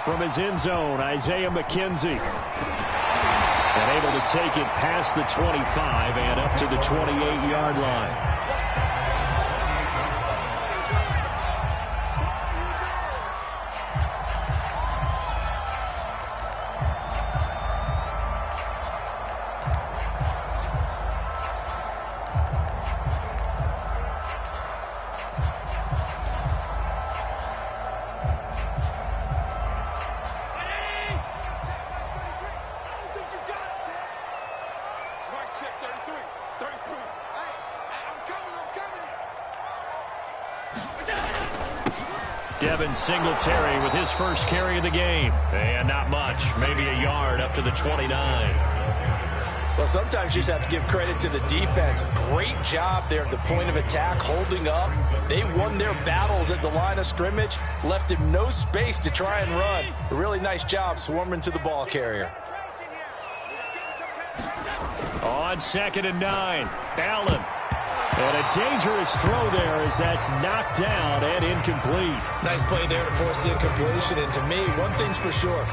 from his end zone, Isaiah McKenzie. And able to take it past the 25 and up to the 28-yard line. Singletary with his first carry of the game. And not much, maybe a yard up to the 29. Well, sometimes you just have to give credit to the defense. Great job there at the point of attack, holding up. They won their battles at the line of scrimmage, left him no space to try and run. A really nice job swarming to the ball carrier. On 2nd and 9, Allen. And a dangerous throw there as that's knocked down and incomplete. Nice play there to force the incompletion. And to me, one thing's for sure.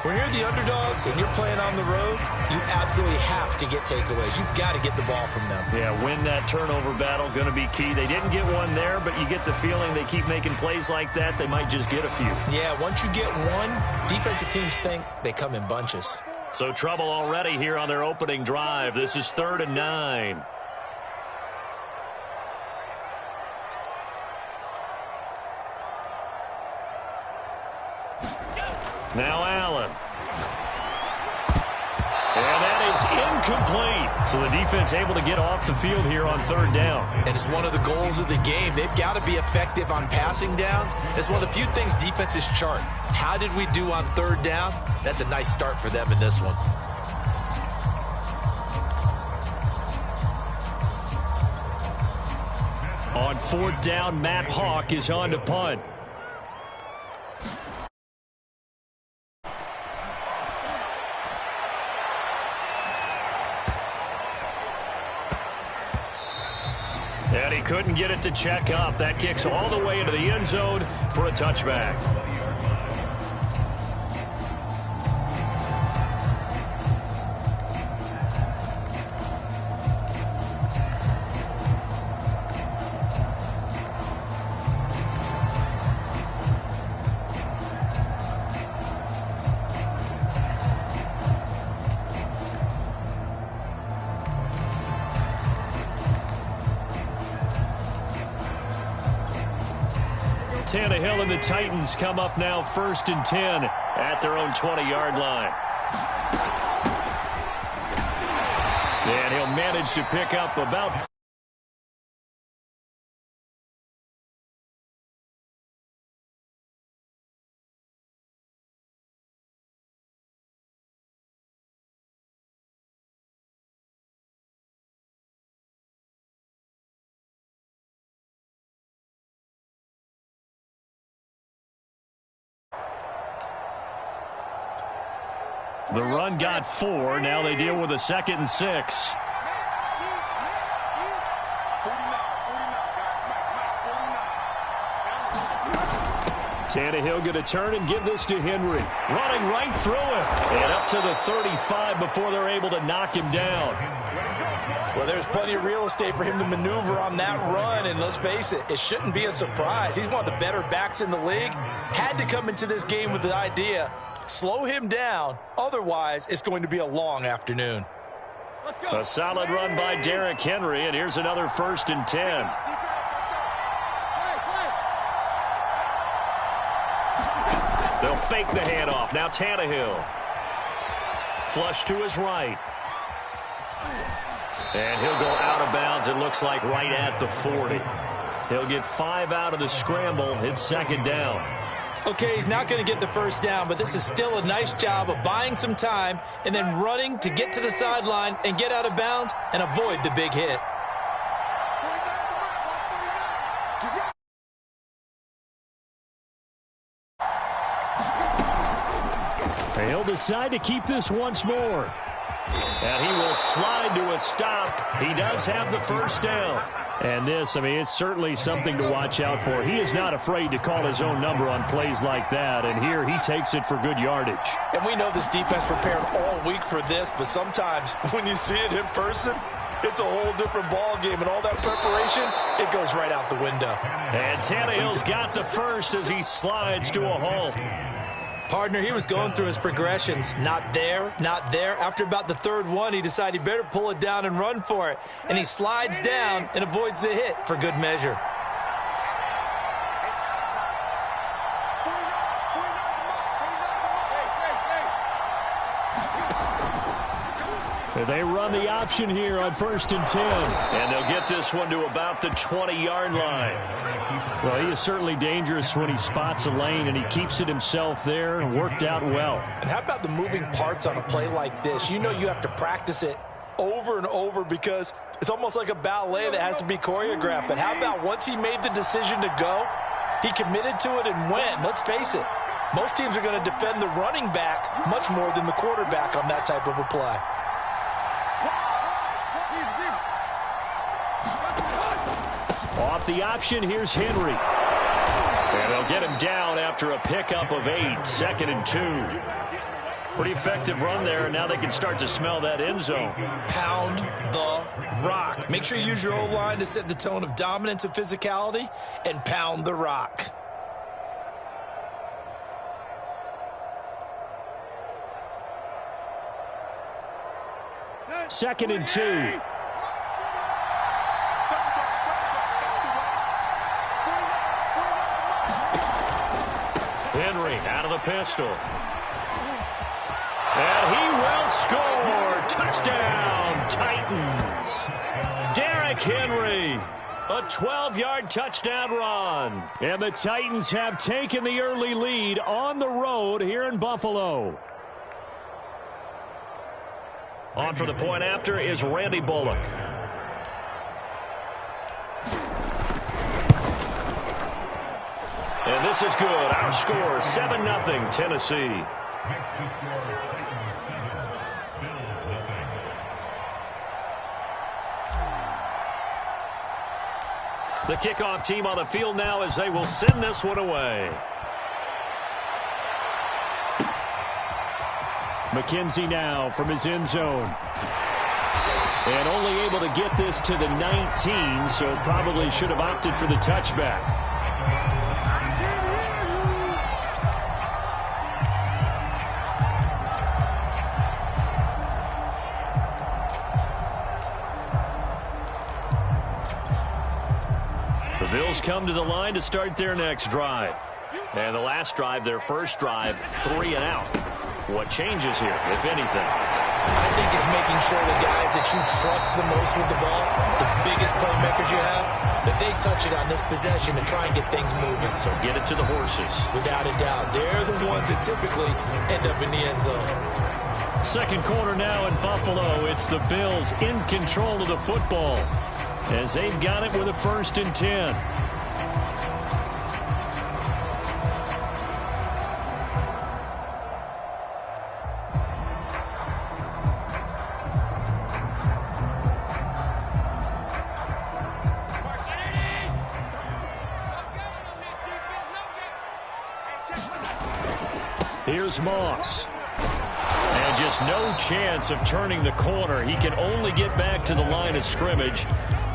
When you're the underdogs and you're playing on the road, you absolutely have to get takeaways. You've got to get the ball from them. Yeah, win that turnover battle, going to be key. They didn't get one there, but you get the feeling they keep making plays like that, they might just get a few. Yeah, once you get one, defensive teams think they come in bunches. So trouble already here on their opening drive. This is 3rd and 9. Now Allen. And that is incomplete. So the defense able to get off the field here on 3rd down. And it's one of the goals of the game. They've got to be effective on passing downs. It's one of the few things defenses chart. How did we do on 3rd down? That's a nice start for them in this one. On 4th down, Matt Hawk is on to punt. And he couldn't get it to check up. That kicks all the way into the end zone for a touchback. Tannehill and the Titans come up now 1st and 10 at their own 20-yard line. And he'll manage to pick up about the run got 4. Now they deal with a 2nd and 6. Tannehill going to turn and give this to Henry. Running right through him. And up to the 35 before they're able to knock him down. Well, there's plenty of real estate for him to maneuver on that run. And let's face it, it shouldn't be a surprise. He's one of the better backs in the league. Had to come into this game with the idea, slow him down. Otherwise, it's going to be a long afternoon. A solid run by Derrick Henry. And here's another 1st and 10. They'll fake the handoff. Now Tannehill. Flush to his right. And he'll go out of bounds, it looks like, right at the 40. He'll get 5 out of the scramble. It's 2nd down. Okay, he's not going to get the 1st down, but this is still a nice job of buying some time and then running to get to the sideline and get out of bounds and avoid the big hit. He'll decide to keep this once more. And he will slide to a stop. He does have the 1st down. And this, I mean, it's certainly something to watch out for. He is not afraid to call his own number on plays like that, and here he takes it for good yardage. And we know this defense prepared all week for this, but sometimes when you see it in person, it's a whole different ball game, and all that preparation, it goes right out the window. And Tannehill's got the first as he slides to a halt. Partner, he was going through his progressions. Not there, not there. After about the third one, he decided he better pull it down and run for it. And he slides down and avoids the hit for good measure. They run the option here on 1st and 10. And they'll get this one to about the 20-yard line. Well, he is certainly dangerous when he spots a lane, and he keeps it himself there and worked out well. And how about the moving parts on a play like this? You know you have to practice it over and over because it's almost like a ballet that has to be choreographed. But how about once he made the decision to go, he committed to it and went. Let's face it, most teams are going to defend the running back much more than the quarterback on that type of a play. Off the option, here's Henry. And they'll get him down after a pickup of 8, 2nd and 2. Pretty effective run there, and now they can start to smell that end zone. Pound the rock. Make sure you use your O-line to set the tone of dominance and physicality, and pound the rock. Second and 2. Henry out of the pistol. And he will score. Touchdown, Titans. Derrick Henry, a 12-yard touchdown run. And the Titans have taken the early lead on the road here in Buffalo. On for the point after is Randy Bullock. And this is good. Our score, 7-0 Tennessee. The kickoff team on the field now as they will send this one away. McKenzie now from his end zone. And only able to get this to the 19, so probably should have opted for the touchback. The Bills come to the line to start their next drive. And the last drive, their first drive, 3 and out. What changes here, if anything? I think it's making sure the guys that you trust the most with the ball, the biggest playmakers you have, that they touch it on this possession and try and get things moving. So get it to the horses. Without a doubt. They're the ones that typically end up in the end zone. Second quarter now in Buffalo. It's the Bills in control of the football as they've got it with a 1st and 10. Here's Moss. And just no chance of turning the corner. He can only get back to the line of scrimmage.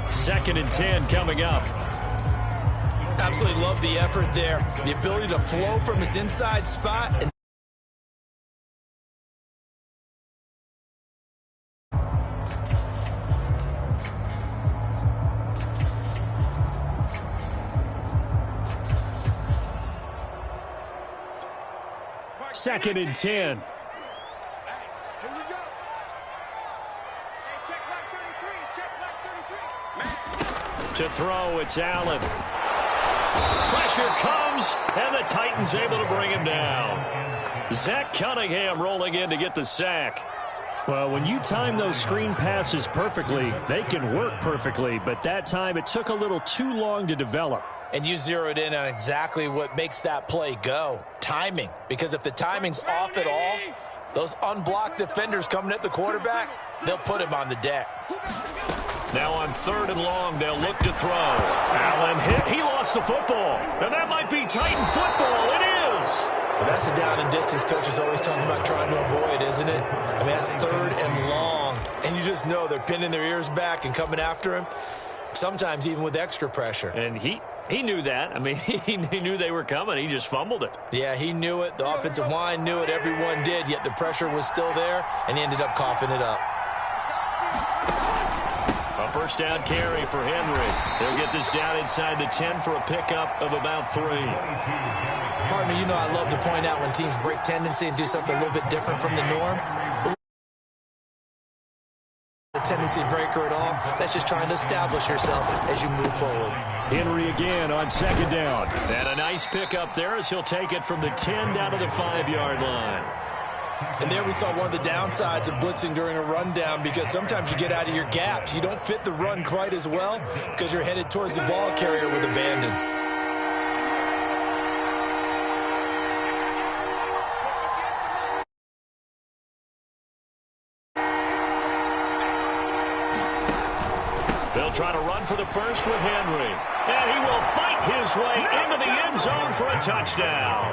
2nd and 10 coming up. Absolutely love the effort there. The ability to flow from his inside spot. And Second and 10. To throw, it's Allen. Pressure comes, and the Titans able to bring him down. Zach Cunningham rolling in to get the sack. Well, when you time those screen passes perfectly, they can work perfectly, but that time it took a little too long to develop. And you zeroed in on exactly what makes that play go. Timing. Because if the timing's off at all, those unblocked defenders coming at the quarterback, they'll put him on the deck. Now on 3rd and long, they'll look to throw. Allen hit. He lost the football. And that might be Titan football. It is. Well, that's a down and distance coach is always talking about trying to avoid, isn't it? I mean, that's 3rd and long. And you just know they're pinning their ears back and coming after him, sometimes even with extra pressure. And he knew that. I mean, he knew they were coming. He just fumbled it. Yeah, he knew it. The offensive line knew it. Everyone did, yet the pressure was still there, and he ended up coughing it up. A first down carry for Henry. They'll get this down inside the 10 for a pickup of about 3. Partner, you know I love to point out when teams break tendency and do something a little bit different from the norm. A tendency breaker at all. That's just trying to establish yourself as you move forward. Henry again on 2nd down. And a nice pickup there as he'll take it from the 10 down to the 5-yard line. And there we saw one of the downsides of blitzing during a rundown, because sometimes you get out of your gaps. You don't fit the run quite as well because you're headed towards the ball carrier with abandon. They'll try to run for the first with Henry. And he will fight his way into the end zone for a touchdown.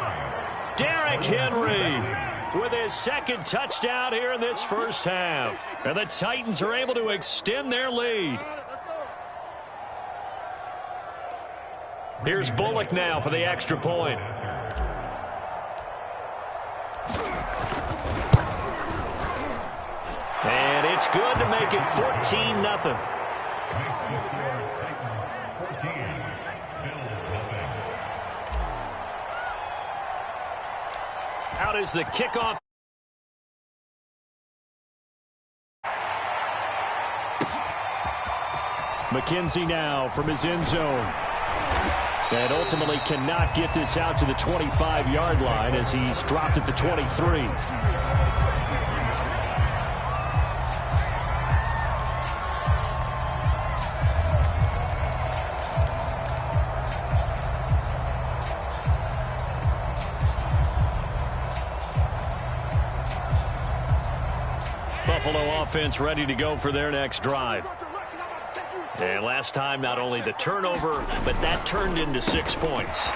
Derrick Henry with his 2nd touchdown here in this first half. And the Titans are able to extend their lead. Here's Bullock now for the extra point. And it's good to make it 14-0. Out is the kickoff. McKenzie now from his end zone. And ultimately cannot get this out to the 25-yard line as he's dropped at the 23. Buffalo offense ready to go for their next drive. And last time, not only the turnover, but that turned into 6 points.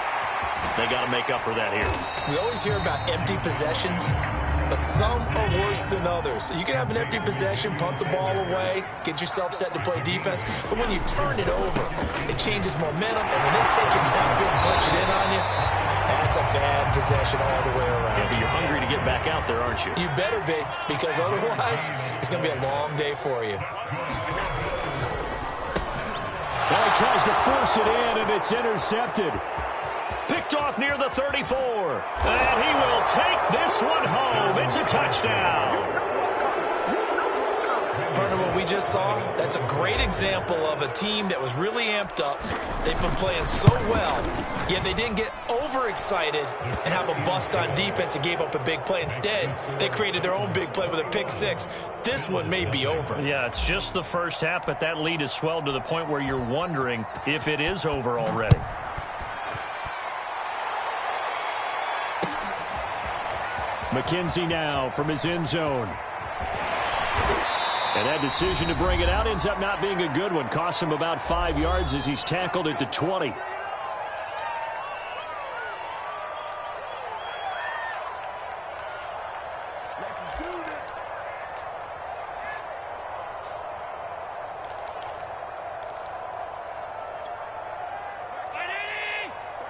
They got to make up for that here. We always hear about empty possessions, but some are worse than others. You can have an empty possession, punt the ball away, get yourself set to play defense, but when you turn it over, it changes momentum, and when they take it downfield and punch it in on you, that's a bad possession all the way around. Yeah, but you're hungry to get back out there, aren't you? You better be, because otherwise, it's going to be a long day for you. Well, he tries to force it in, and it's intercepted. Picked off near the 34. And he will take this one home. It's a touchdown. Partner, what we just saw, that's a great example of a team that was really amped up. They've been playing so well, yet they didn't get overexcited and have a bust on defense and gave up a big play. Instead, they created their own big play with a pick six. This one may be over. Yeah, it's just the first half, but that lead has swelled to the point where you're wondering if it is over already. McKenzie now from his end zone. And that decision to bring it out ends up not being a good one. Costs him about 5 yards as he's tackled at the 20.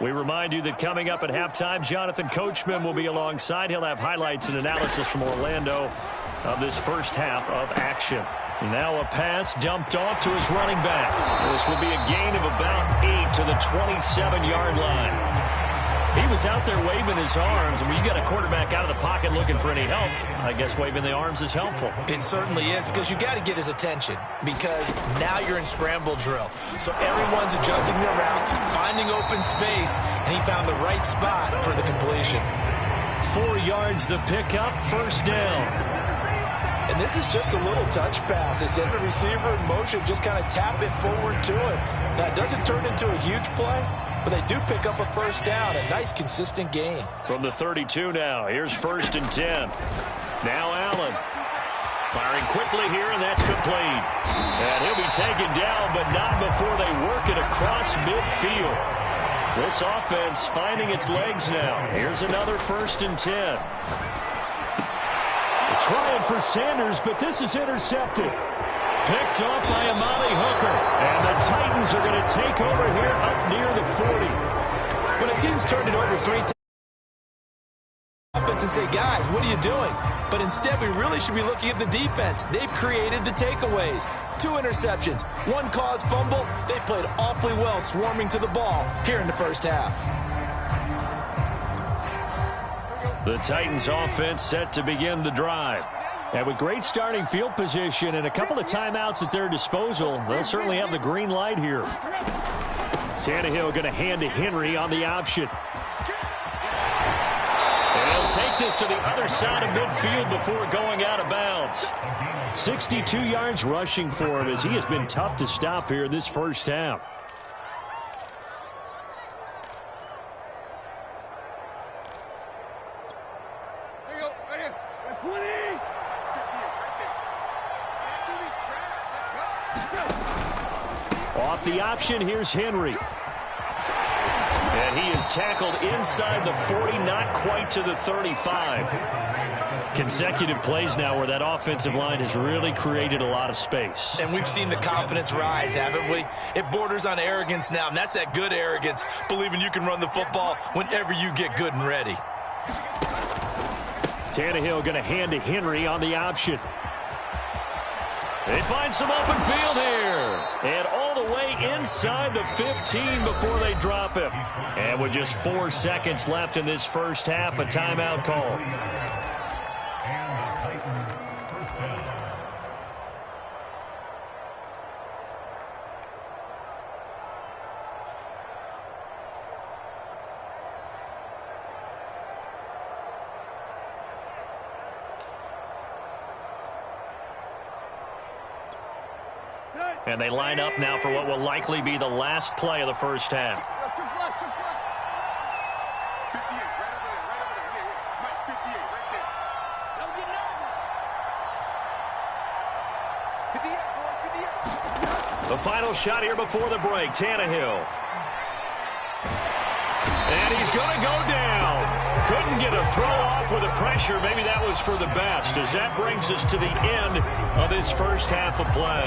We remind you that coming up at halftime, Jonathan Coachman will be alongside. He'll have highlights and analysis from Orlando of this first half of action. Now a pass dumped off to his running back. This will be a gain of about 8 to the 27-yard line. He was out there waving his arms, and when you get a quarterback out of the pocket looking for any help, I guess waving the arms is helpful. It certainly is, because you got to get his attention, because now you're in scramble drill. So everyone's adjusting their routes, finding open space, and he found the right spot for the completion. 4 yards the pickup, first down. And this is just a little touch pass. They send the receiver in motion, just kind of tap it forward to him. Now, it doesn't turn into a huge play, but they do pick up a first down, a nice, consistent gain. From the 32 now, here's 1st and 10. Now Allen. Firing quickly here, and that's complete. And he'll be taken down, but not before they work it across midfield. This offense finding its legs now. Here's another 1st and 10. Trying for Sanders, but this is intercepted. Picked off by Amani Hooker. And the Titans are going to take over here up near the 40. When a team's turned it over 3 times, offense and say, guys, what are you doing? But instead, we really should be looking at the defense. They've created the takeaways. 2 interceptions, 1 caused fumble. They played awfully well swarming to the ball here in the first half. The Titans offense set to begin the drive. And with great starting field position and a couple of timeouts at their disposal, they'll certainly have the green light here. Tannehill going to hand to Henry on the option. And he'll take this to the other side of midfield before going out of bounds. 62 yards rushing for him as he has been tough to stop here this first half. Off the option, here's Henry. And he is tackled inside the 40, not quite to the 35. Consecutive plays now where that offensive line has really created a lot of space. And we've seen the confidence rise, haven't we? It borders on arrogance now, and that's that good arrogance, believing you can run the football whenever you get good and ready. Tannehill going to hand to Henry on the option. They find some open field here. And all the way inside the 15 before they drop him. And with just 4 seconds left in this first half, a timeout call. And they line up now for what will likely be the last play of the first half. The final shot here before the break, Tannehill. And he's going to go down. Couldn't get a throw off with the pressure. Maybe that was for the best, as that brings us to the end of this first half of play.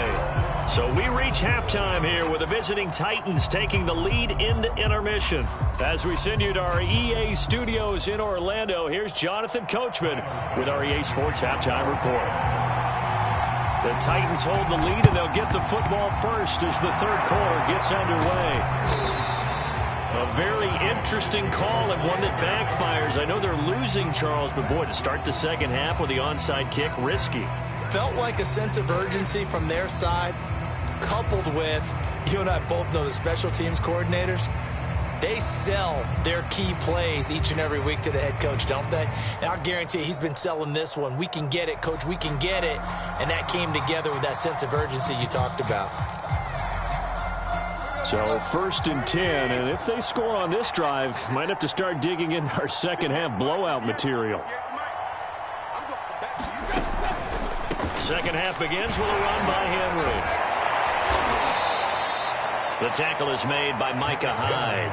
So we reach halftime here with the visiting Titans taking the lead into intermission. As we send you to our EA studios in Orlando, here's Jonathan Coachman with our EA Sports Halftime Report. The Titans hold the lead, and they'll get the football first as the third quarter gets underway. A very interesting call and one that backfires. I know they're losing, Charles, but boy, to start the second half with the onside kick, risky. Felt like a sense of urgency from their side, coupled with, you and I both know the special teams coordinators, they sell their key plays each and every week to the head coach, don't they? And I'll guarantee you he's been selling this one. We can get it, coach, we can get it. And that came together with that sense of urgency you talked about. So 1st and 10, and if they score on this drive, might have to start digging in our second half blowout material. Second half begins with a run by Henry. The tackle is made by Micah Hyde.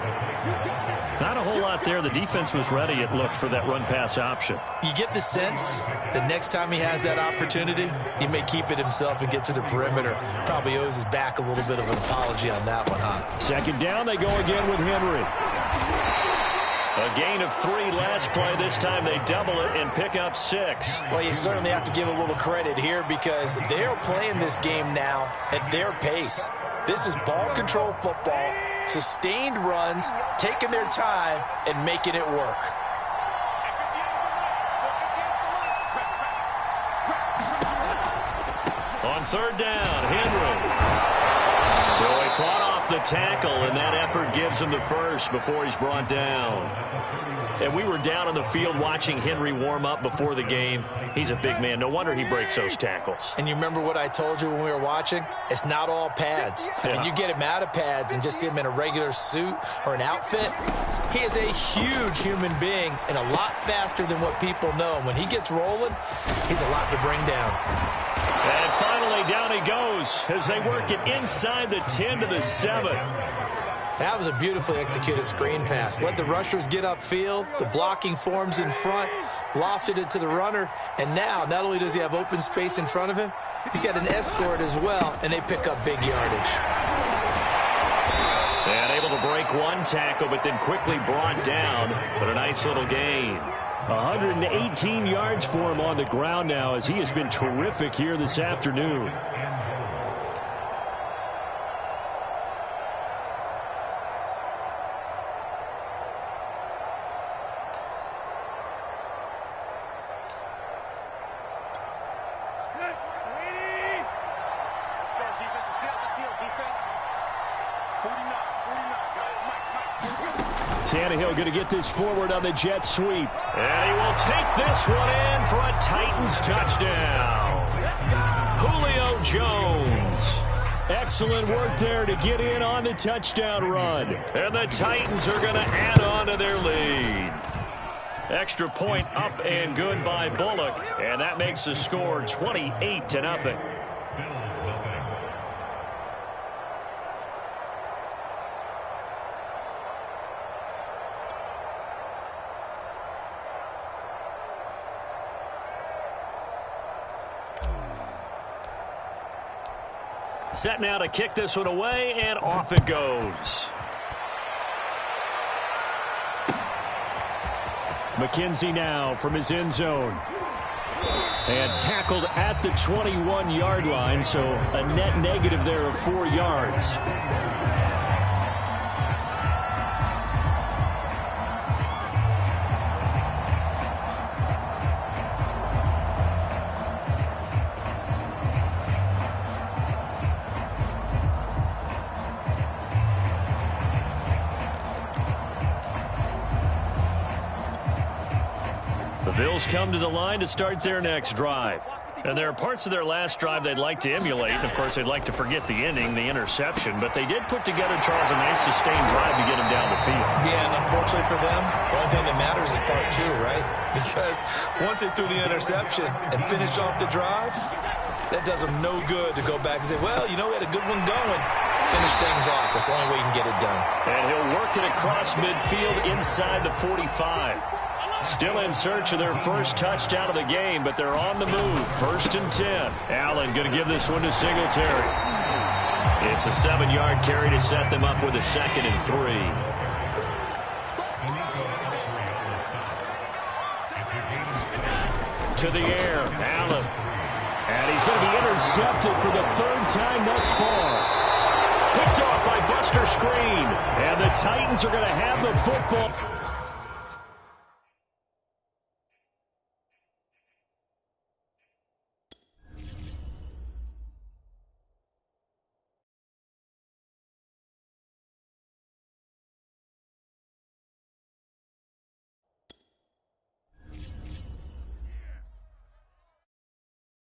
Not a whole lot there. The defense was ready, it looked, for that run-pass option. You get the sense that next time he has that opportunity, he may keep it himself and get to the perimeter. Probably owes his back a little bit of an apology on that one, huh? Second down, they go again with Henry. A gain of 3 last play. This time they double it and pick up 6. Well, you certainly have to give a little credit here because they're playing this game now at their pace. This is ball control football, sustained runs, taking their time, and making it work. On third down, Henry. So he fought off the tackle, and that effort gives him the first before he's brought down. And we were down on the field watching Henry warm up before the game. He's a big man. No wonder he breaks those tackles. And you remember what I told you when we were watching? It's not all pads. I mean, you get him out of pads and just see him in a regular suit or an outfit. He is a huge human being and a lot faster than what people know. And when he gets rolling, he's a lot to bring down. And finally, down he goes as they work it inside the 10 to the 7. That was a beautifully executed screen pass. Let the rushers get upfield. The blocking forms in front. Lofted it to the runner. And now, not only does he have open space in front of him, he's got an escort as well, and they pick up big yardage. And able to break one tackle, but then quickly brought down. But a nice little gain. 118 yards for him on the ground now as he has been terrific here this afternoon. Tannehill going to get this forward on the jet sweep. And he will take this one in for a Titans touchdown. Julio Jones. Excellent work there to get in on the touchdown run. And the Titans are going to add on to their lead. Extra point up and good by Bullock. And that makes the score 28-0. Set now to kick this one away, and off it goes. McKenzie now from his end zone. And tackled at the 21-yard line, so a net negative there of 4 yards. Bills come to the line to start their next drive. And there are parts of their last drive they'd like to emulate. And, of course, they'd like to forget the ending, the interception. But they did put together, Charles, a nice sustained drive to get them down the field. Yeah, and unfortunately for them, the only thing that matters is part 2, right? Because once they threw the interception and finished off the drive, that does them no good to go back and say, well, you know, we had a good one going. Finish things off. That's the only way you can get it done. And he'll work it across midfield inside the 45. Still in search of their first touchdown of the game, but they're on the move. 1st and 10. Allen going to give this one to Singletary. It's a 7-yard carry to set them up with a 2nd and 3. To the air, Allen. And he's going to be intercepted for the 3rd time thus far. Picked off by Buster Screen. And the Titans are going to have the football.